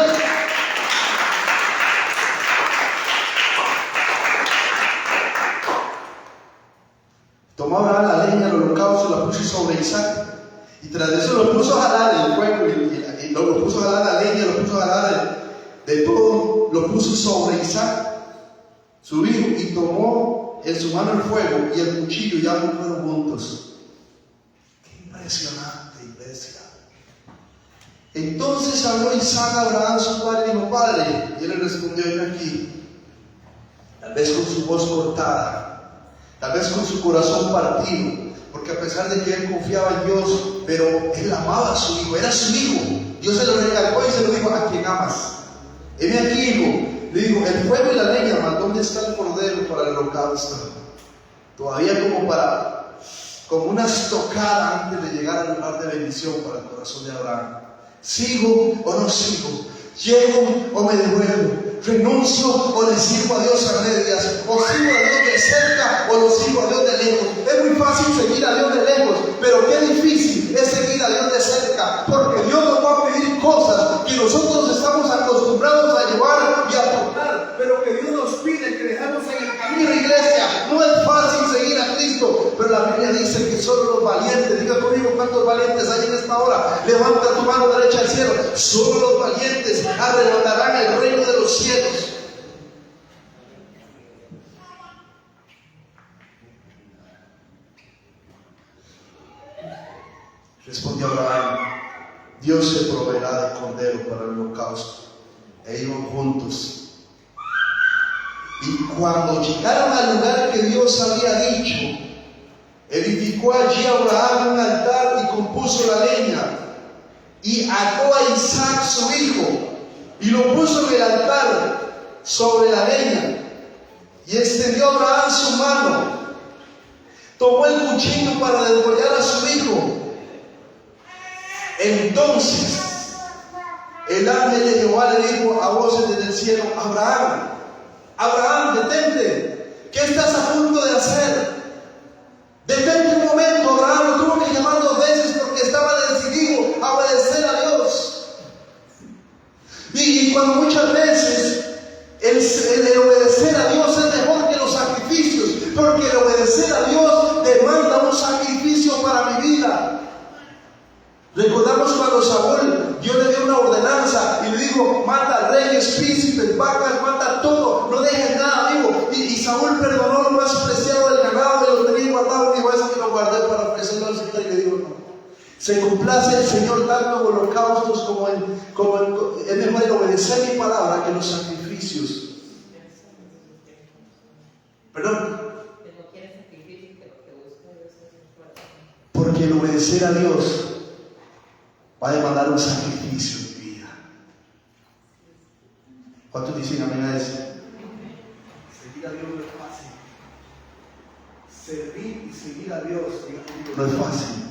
Tomó Abraham la leña del holocausto, la puso sobre Isaac, y tras eso lo puso a jalar el fuego, y lo puso a jalar la leña, lo puso a jalar de todo, lo puso sobre Isaac, su hijo, y tomó en su mano el fuego y el cuchillo, y ambos fueron juntos. Qué impresionante, iglesia. Entonces habló Isaac a Abraham su padre y dijo: padre. Y él le respondió: ven aquí. Tal vez con su voz cortada, tal vez con su corazón partido, porque a pesar de que él confiaba en Dios, pero él amaba a su hijo, era su hijo. Dios se lo recalcó y se lo dijo: a quien amas. Heme aquí, hijo. Le digo: el fuego y la leña, mas ¿dónde está el cordero para el holocausto? todavía como una estocada antes de llegar al lugar de bendición para el corazón de Abraham. ¿Sigo o no sigo? ¿Llego o me devuelvo? ¿Renuncio o le sirvo a Dios a medias? ¿O sigo a Dios de cerca o lo sigo a Dios de lejos? Es muy fácil seguir a Dios de lejos, pero qué difícil es seguir a Dios de cerca, porque Dios nos va a pedir cosas que nosotros estamos acostumbrados a llevar y a tocar, pero que Dios nos pide que dejemos en el camino. Iglesia, no es fácil seguir a Cristo, pero la Biblia dice que solo los valientes, diga conmigo cuántos valientes hay en esta hora, levanta tu mano derecha al cielo, solo los valientes arrebatarán el reino de los cielos. Respondió Abraham: Dios se proveerá de cordero para el holocausto. E iban juntos. Y cuando llegaron al lugar que Dios había dicho, edificó allí Abraham un altar y compuso la leña, y ató a Isaac su hijo, y lo puso en el altar sobre la leña. Y extendió Abraham su mano, tomó el cuchillo para degollar a su hijo. Entonces el ángel de Jehová le dijo a voces desde el cielo: Abraham, Abraham, detente. ¿Qué estás a punto de hacer? Detente un momento. Abraham lo tuvo que llamar 2 veces porque estaba decidido a obedecer a Dios. Y cuando muchas veces el obedecer a Dios es mejor que los sacrificios, porque el obedecer a Dios demanda un sacrificio para mi vida. Recordamos cuando Saúl, Dios le dio una ordenanza y le dijo: mata reyes, príncipes, vacas, mata todo, no dejes nada vivo. Y Saúl perdonó lo más preciado del ganado y lo tenía guardado. Y dijo: eso que lo guardé para ofrecerlo al Señor. Y le dijo: no. Se complace el Señor tanto en holocaustos como es mejor obedecer mi palabra que los sacrificios. Perdón. Porque el obedecer a Dios va a demandar un sacrificio en mi vida. ¿Cuántos dicen amén a eso? Seguir a Dios no es fácil. Servir y seguir a Dios no es fácil.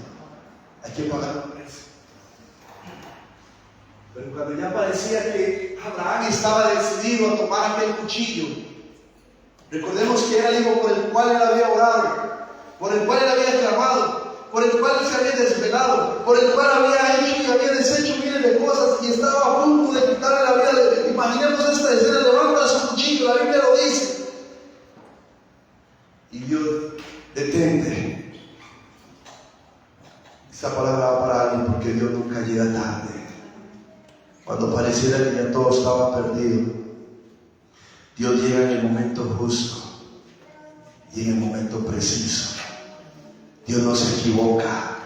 Hay que pagar un precio. Pero cuando ya parecía que Abraham estaba decidido a tomar aquel cuchillo, recordemos que era el hijo por el cual él había orado, por el cual él había clamado, por el cual se había desvelado, por el cual había hecho y había deshecho miles de cosas y estaba a punto de quitarle la vida. Imaginemos esta escena: levanta su cuchillo, la Biblia lo dice. Y Dios: detente. Esta palabra va para alguien, porque Dios nunca llega tarde. Cuando pareciera que ya todo estaba perdido, Dios llega en el momento justo y en el momento preciso. Dios no se equivoca.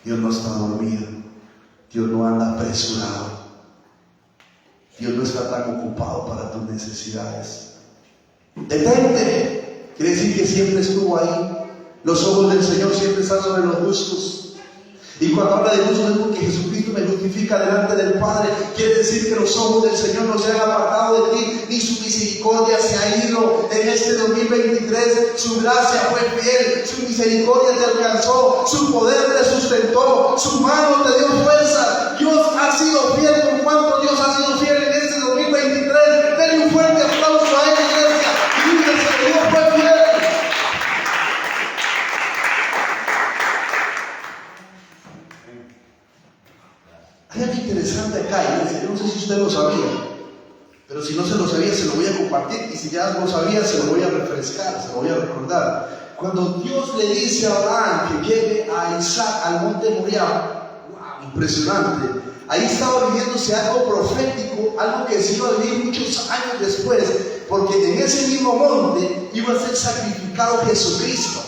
Dios no está dormido. Dios no anda apresurado. Dios no está tan ocupado para tus necesidades. Detente. Quiere decir que siempre estuvo ahí. Los ojos del Señor siempre están sobre los justos. Y cuando habla de justos es porque Jesucristo me justifica delante del Padre. Quiere decir que los ojos del Señor no se han apartado de ti, ni su misericordia se ha ido. En este 2023 su gracia fue fiel, su misericordia te alcanzó, su poder te sustentó, su mano te dio fuerza. Dios ha sido fiel. ¿Con cuánto Dios ha sido fiel en este 2023? Denle un fuerte aplauso a esta iglesia y díganse que Dios fue fiel. Hay algo interesante acá, iglesia. Yo no sé si usted lo sabía, pero si no se lo sabía, se lo voy a compartir. Y si ya lo sabía, se lo voy a refrescar, se lo voy a recordar. Cuando Dios le dice a Abraham que lleve a Isaac al monte Moriah, wow, impresionante. Ahí estaba viviéndose algo profético, algo que se iba a vivir muchos años después, porque en ese mismo monte iba a ser sacrificado Jesucristo.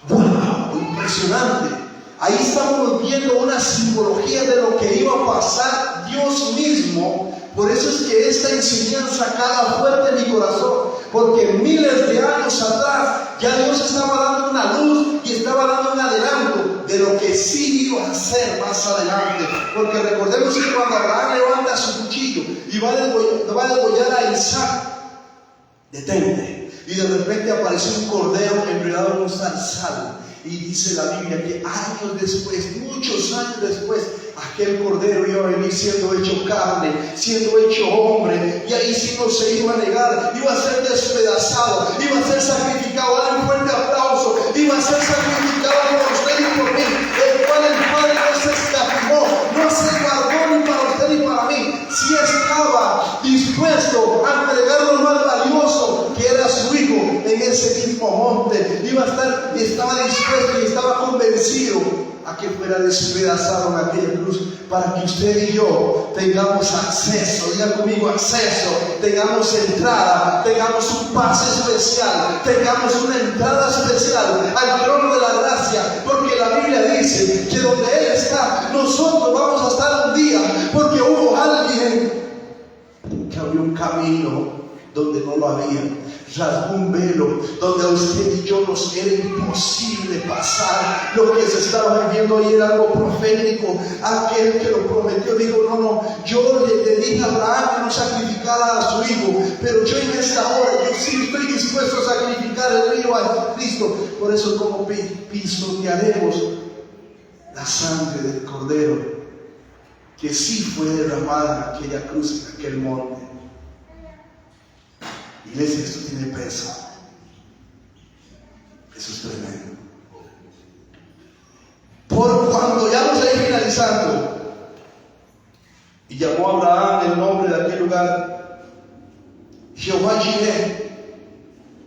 ¡Wow! Impresionante. Ahí estamos viendo una simbología de lo que iba a pasar Dios mismo. Por eso es que esta enseñanza cala fuerte en mi corazón, porque miles de años atrás ya Dios estaba dando una luz y estaba dando un adelanto de lo que sí iba a hacer más adelante. Porque recordemos que cuando Abraham levanta su cuchillo y va a degollar a Isaac, detente. y de repente apareció un cordero enredado en un zarzal. Y dice la Biblia que años después, muchos años después, aquel cordero iba a venir siendo hecho carne, siendo hecho hombre, y ahí sí no se iba a negar, iba a ser despedazado, iba a ser sacrificado. Dale un fuerte aplauso. Iba a ser sacrificado por usted y por mí, el cual el Padre no se escatimó, no se guardó ni para usted ni para mí. Si estaba dispuesto a entregar lo más valioso, que era su hijo, en ese mismo monte. Estaba dispuesto y estaba convencido a que fuera despedazado en aquella cruz, para que usted y yo tengamos acceso, diga conmigo acceso, tengamos entrada, tengamos un pase especial, tengamos una entrada especial al trono de la gracia, porque la Biblia dice que donde Él está, nosotros vamos a estar un día, porque hubo alguien que abrió un camino donde no lo había, rasgó un velo donde a usted y yo nos era imposible pasar. Lo que se estaba viviendo hoy era algo profético. Aquel que lo prometió dijo: no, yo le dije a Abraham que no sacrificara a su hijo, pero yo en esta hora, yo sí estoy dispuesto a sacrificar el mío a Cristo. Por eso, como pisotearemos la sangre del cordero que sí fue derramada en aquella cruz, en aquel monte. Iglesia, esto tiene peso. Eso es tremendo. Por cuando ya vamos a ir finalizando, y llamó a Abraham el nombre de aquel lugar Jehová Jireh.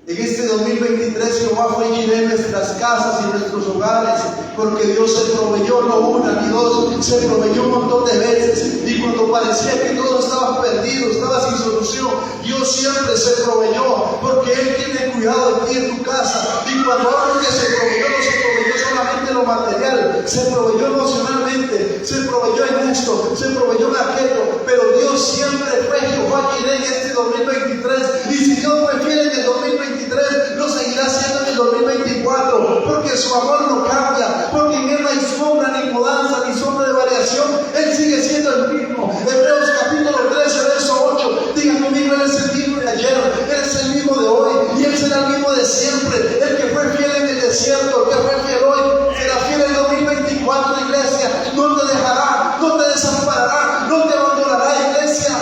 En este 2023 Jehová fue Jireh en nuestras casas y en nuestros hogares, porque Dios se proveyó no una ni dos, se proveyó un montón de veces. Y cuando parecía que todo estaba perdido, estaba sin solución, Dios siempre se proveyó, porque Él tiene cuidado de ti en tu casa. Y cuando hablo que se proveyó, no se proveyó solamente lo material, se proveyó emocionalmente, se proveyó en esto, se proveyó en aquello, pero Dios siempre fue Jehová Jireh en este 2023. Y si Dios fue fiel en el 2023, lo seguirá siendo en el 2024, porque su amor no cambia, porque en Él no hay sombra, ni mudanza, ni sombra de variación. Él sigue siendo el mismo. Hebreos capítulo 13, verso 8. Digan conmigo: Él es el mismo de ayer, Él es el mismo de hoy, y Él será el mismo de siempre. El que fue fiel en el desierto, el que fue fiel hoy, será fiel en el 2024, iglesia. No te dejará, no te desamparará, no te abandonará, iglesia.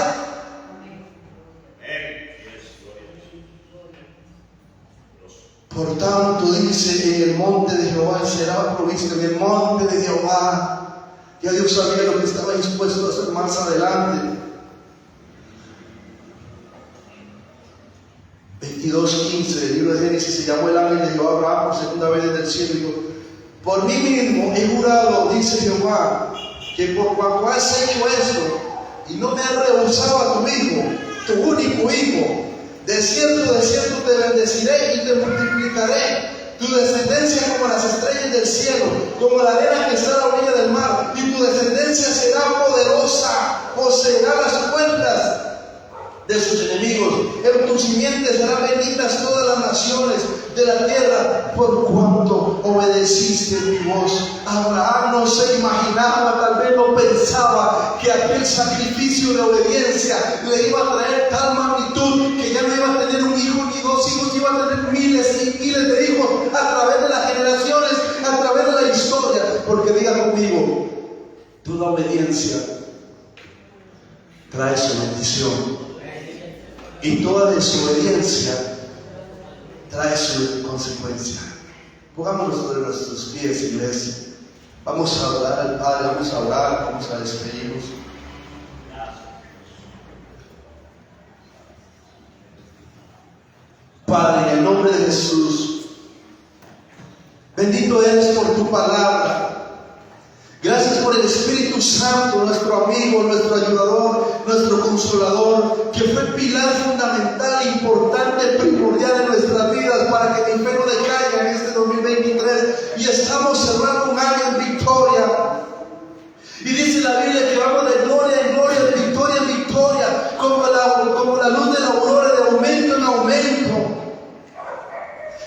Por tanto, dice: en el monte de Jehová será provisto. En el monte de Jehová. Ya Dios sabía lo que estaba dispuesto a hacer más adelante. 22:15 del libro de Génesis. Se llamó el ángel de Jehová a Abraham por segunda vez desde el cielo y dijo: por mí mismo he jurado, dice Jehová, que por cuanto has hecho esto y no me has rehusado a tu hijo, tu único hijo, de cierto te bendeciré y te multiplicaré tu descendencia como las estrellas del cielo, como la arena que está a la orilla del mar, y tu descendencia será poderosa, poseerá las puertas de sus enemigos. En tu simiente serán benditas todas las naciones de la tierra, por cuanto obedeciste mi voz. Abraham no se imaginaba, tal vez no pensaba, que aquel sacrificio de obediencia le iba a traer tal magnitud que ya no iba a tener un hijo ni dos hijos, iba a tener miles y miles de hijos a través de las generaciones, a través de la historia. Porque diga conmigo: toda obediencia trae su bendición, y toda desobediencia trae su consecuencia. Pongámonos sobre nuestros pies, iglesia. Vamos a orar al Padre, vamos a orar, vamos a despedirnos. Padre, en el nombre de Jesús, bendito eres por tu palabra. Gracias por el Espíritu Santo, nuestro amigo, nuestro ayudador, nuestro consolador, que fue pilar fundamental, importante, primordial en nuestras vidas para que el infierno decaiga en este 2023. Y estamos cerrando un año en victoria. Y dice la Biblia que vamos de gloria en gloria, de victoria en victoria, como la luz de la aurora, de aumento en aumento.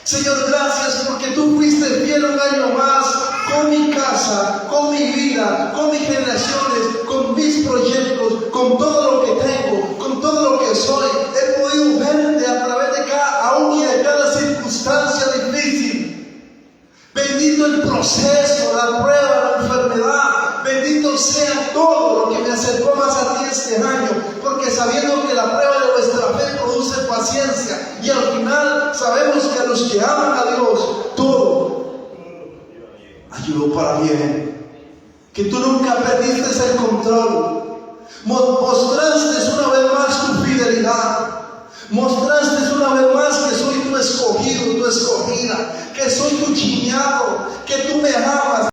Señor, gracias porque tú fuiste fiel un año más con mi casa, con mi vida, con mis generaciones, con mis proyectos, con todo lo que tengo, con todo lo que soy. He podido verte a través de cada proceso, la prueba, la enfermedad. Bendito sea todo lo que me acercó más a ti este año, porque sabiendo que la prueba de nuestra fe produce paciencia, y al final sabemos que a los que aman a Dios, todo ayudó para bien. Que tú nunca perdiste el control, mostraste